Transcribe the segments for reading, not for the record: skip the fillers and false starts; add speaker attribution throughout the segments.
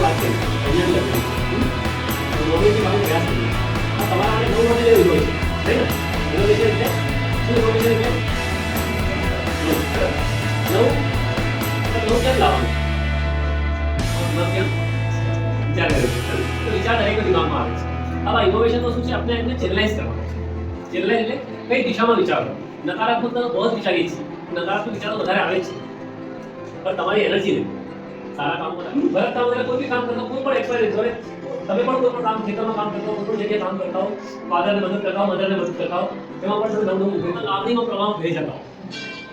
Speaker 1: વાત કરી અહીંયા મોગેથી આપણે પ્રયાસ કરીએ તમારા માટે નવું મોડેલ એવું હોય છે ઇનોવેશન એટલે શું ઇનોવેશન એટલે નવું કેમ લાવવાનું વિચાર કર્યો તો વિચાર દરેક દિમાગમાં આવે છે હવે ઇનોવેશન તો શું છે આપણે એમને ચેનલાઇઝ કરવાનું છે ચેનલાઇઝ એટલે કઈ દિશામાં વિચારો નકારાત્મક તો બહુ જ વિચારીએ છીએ નકારાત્મક વિચારો વધારે આવે છે પણ તમારી એનર્જી નહીં સારા કામ કરતા ભરત કામ કરે કોઈ બી કામ કરતા કોઈ પણ એક્સપેરિયન્સ હોય તમે પણ કોઈ પણ કામ ખેતરમાં કામ કરતા હો કોઈ પણ જગ્યાએ કામ કરતા હો ફાધરને મદદ કરતા હો મધરને મદદ કરતા હો એમાં પણ તમે નવું નવું લાગણીમાં પ્રવાહ થઈ જતા હો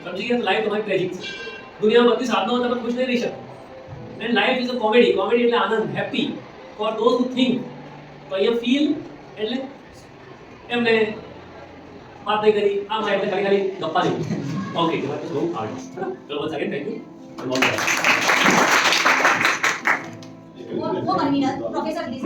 Speaker 1: સમજી ગયા લાઈફ તમારી ટ્રેજિક છે દુનિયામાં બધી સાધનો તમે ખુશ નહીં રહી શકો and life is a comedy comedy એટલે આનંદ happy for those who think તો અહીંયા ફીલ એટલે એમને વાત નહીં કરી આમ એટલે ખાલી ગપ્પા નહીં ઓકે બહુ આવડે ચલો બસ આગળ થેન્ક યુ
Speaker 2: वो 1 minute professor please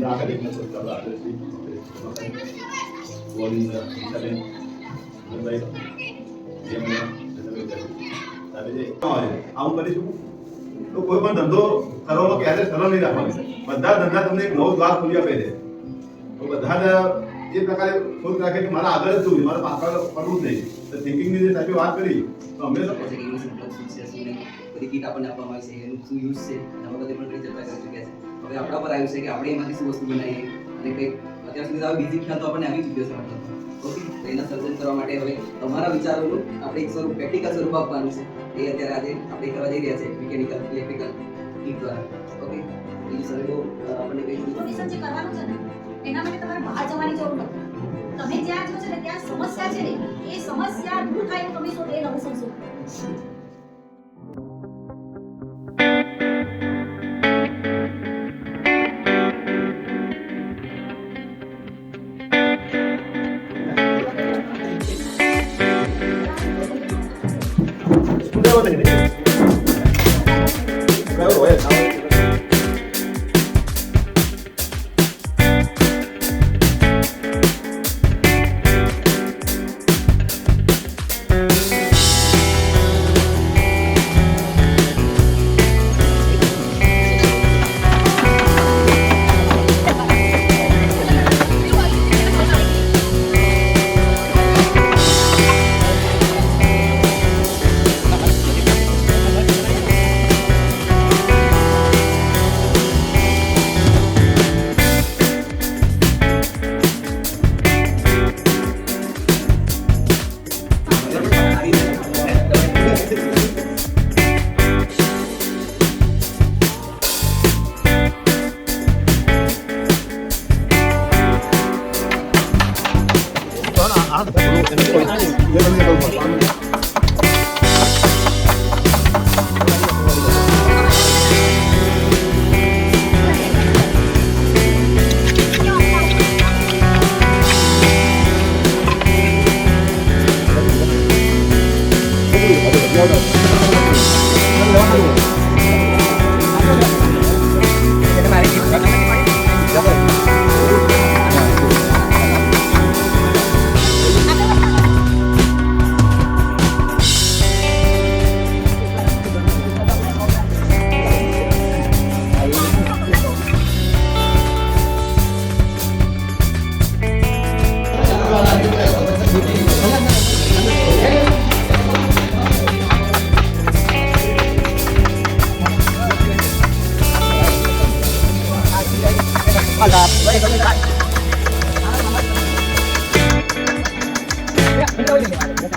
Speaker 3: akan dengan sekolah ada sih boleh kalian baik dia mana tapi je આવું કરીશું તો કોઈ પણ ધંધો કરવામાં ક્યારે સરળ નહીં રાખવાનો બધા ધંધા તમને એક નવો દ્વાર ખોલી આપે છે તો બધા એ પ્રકારે સોચ રાખે કે મારા આગળ જ જોવું મારા પાછળ પડવું જ નહીં તો થિંકિંગની જે સાહેબે વાત કરી તો હંમેશા
Speaker 4: બધી કીટ આપણને આપવામાં આવી છે એનું શું યુઝ છે એના બધે પણ ઘણી ચર્ચા કરી ચૂક્યા છે હવે આપણા પર આવ્યું છે કે આપણે એમાંથી શું વસ્તુ બનાવીએ અને કંઈક અત્યાર સુધી તો બીજી ખ્યાલ તો આપણને આવી ચૂક્યો છે મતલબ ઓકે તો એના સર્જન કરવા માટે હવે તમારા વિચારોનું આપણે એક સ્વરૂપ પ્રેક્ટિકલ સ્વરૂપ આપવાનું છે એ અત્યારે આજે આપણે કરવા જઈ રહ્યા છે મિકેનિકલ ઇલેક્ટ્રિકલ કીટ દ્વારા ઓકે બીજું સ્વરૂપો આપણને કઈ
Speaker 2: પ્રોફેસર જે કરવાનું છે ને એના માટે તમારે બહાર જવાની જરૂર નથી તમે જ્યાં છો ને ત્યાં સમસ્યા છે ને એ સમસ્યા દૂર થાય તો તમે શોધે નવું સંશોધન
Speaker 5: Hãy subscribe cho kênh Ghiền Mì Gõ để không bỏ lỡ những video hấp dẫn.